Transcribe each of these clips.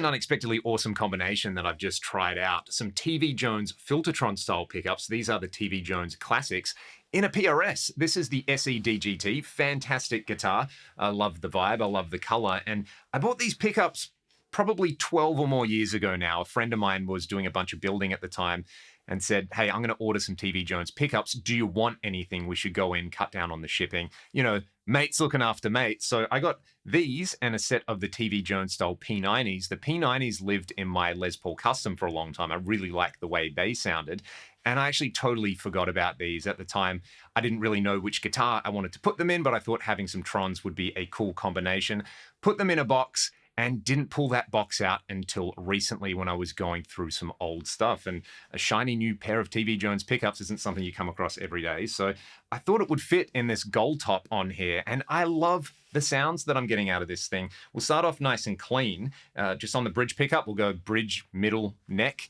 unexpectedly awesome combination that I've just tried out. Some TV Jones Filtertron style pickups. These are the TV Jones classics in a PRS. This is the SE-DGT. Fantastic guitar. I love the vibe. I love the color. And I bought these pickups probably 12 or more years ago now. A friend of mine was doing a bunch of building at the time and said, hey, I'm going to order some TV Jones pickups. Do you want anything? We should go in, cut down on the shipping. You know, mates looking after mates. So I got these and a set of the TV Jones style P90s. The P90s lived in my Les Paul Custom for a long time. I really liked the way they sounded. And I actually totally forgot about these. At the time, I didn't really know which guitar I wanted to put them in, but I thought having some Trons would be a cool combination. Put them in a box and didn't pull that box out until recently when I was going through some old stuff. And a shiny new pair of TV Jones pickups isn't something you come across every day. So I thought it would fit in this gold top on here. And I love the sounds that I'm getting out of this thing. We'll start off nice and clean. Just on the bridge pickup, we'll go bridge, middle, neck.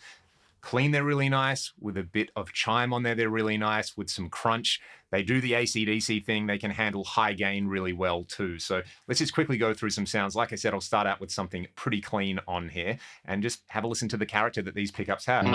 Clean, they're really nice. With a bit of chime on there, they're really nice. With some crunch, they do the AC/DC thing. They can handle high gain really well too. So let's just quickly go through some sounds. Like I said, I'll start out with something pretty clean on here and just have a listen to the character that these pickups have.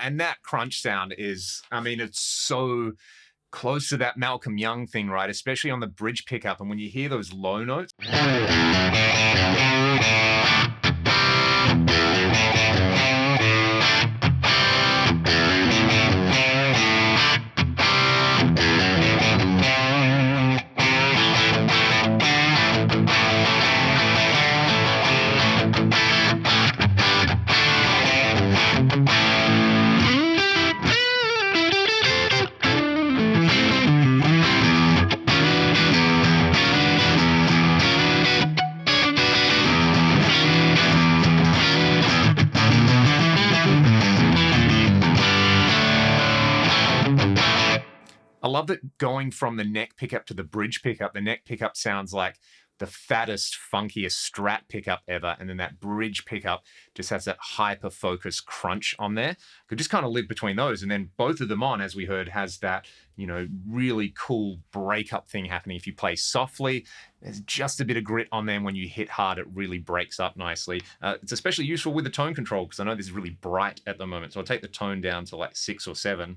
And that crunch sound is, I mean, it's so close to that Malcolm Young thing, right? Especially on the bridge pickup. And when you hear those low notes. I love that going from the neck pickup to the bridge pickup. The neck pickup sounds like the fattest, funkiest Strat pickup ever. And then that bridge pickup just has that hyper-focused crunch on there. Could just kind of live between those. And then both of them on, as we heard, has that, you know, really cool breakup thing happening. If you play softly, there's just a bit of grit on them. When you hit hard, it really breaks up nicely. It's especially useful with the tone control because I know this is really bright at the moment. So I'll take the tone down to like 6 or 7.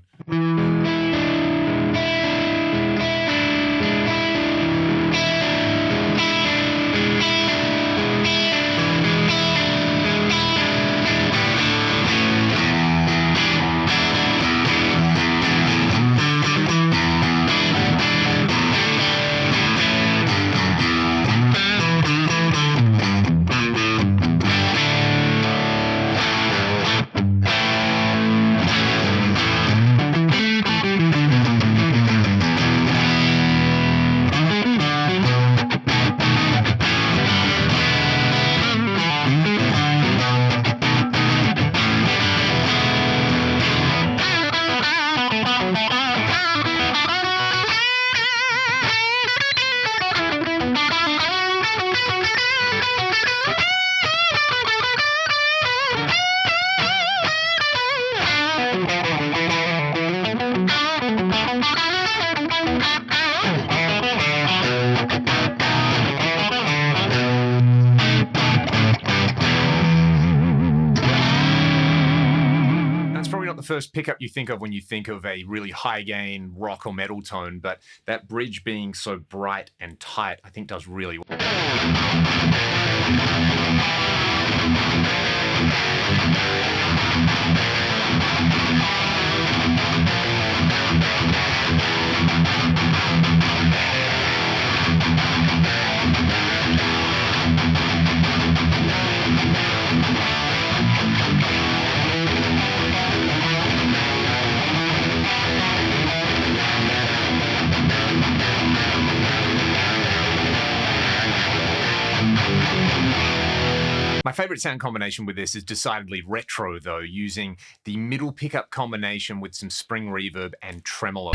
The first pickup you think of when you think of a really high gain rock or metal tone, but that bridge being so bright and tight, I think does really well. My favorite sound combination with this is decidedly retro, though, using the middle pickup combination with some spring reverb and tremolo.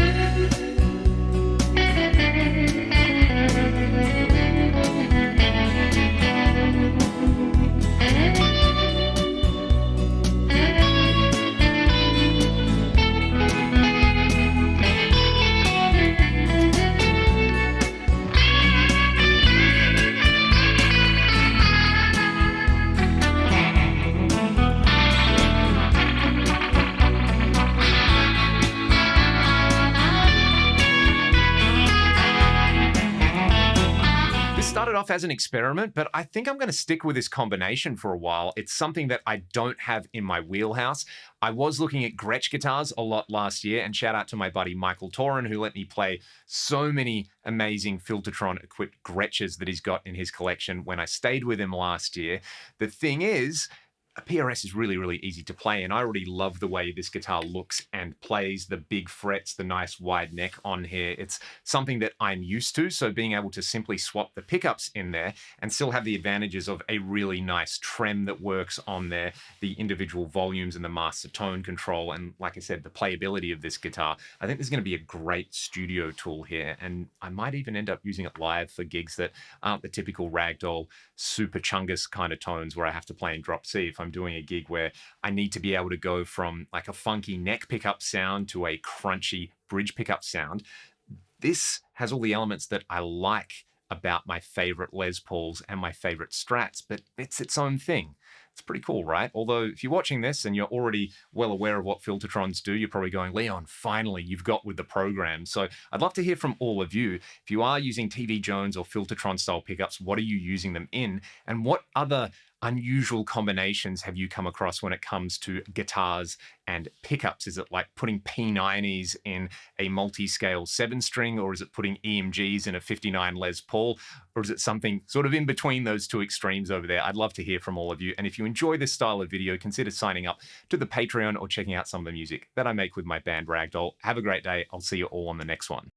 Started off as an experiment, but I think I'm going to stick with this combination for a while. It's something that I don't have in my wheelhouse. I was looking at Gretsch guitars a lot last year, and shout out to my buddy Michael Torin, who let me play so many amazing Filtertron equipped Gretsches that he's got in his collection when I stayed with him last year. The thing is, a PRS is really, really easy to play, and I already love the way this guitar looks and plays, the big frets, the nice wide neck on here. It's something that I'm used to, so being able to simply swap the pickups in there and still have the advantages of a really nice trem that works on there, the individual volumes and the master tone control, and like I said, the playability of this guitar. I think this is going to be a great studio tool here, and I might even end up using it live for gigs that aren't the typical ragdoll, super chungus kind of tones where I have to play in drop C. If I'm doing a gig where I need to be able to go from like a funky neck pickup sound to a crunchy bridge pickup sound, this has all the elements that I like about my favorite Les Pauls and my favorite Strats, but it's its own thing. It's pretty cool, right? Although, if you're watching this and you're already well aware of what Filtertrons do, you're probably going, Leon, finally, you've got with the program. So I'd love to hear from all of you. If you are using TV Jones or Filtertron style pickups, what are you using them in? And what other unusual combinations have you come across when it comes to guitars and pickups? Is it like putting P90s in a multi-scale 7-string, or is it putting EMGs in a 59 Les Paul, or is it something sort of in between those two extremes over there? I'd love to hear from all of you. And if you enjoy this style of video, consider signing up to the Patreon or checking out some of the music that I make with my band Ragdoll. Have a great day. I'll see you all on the next one.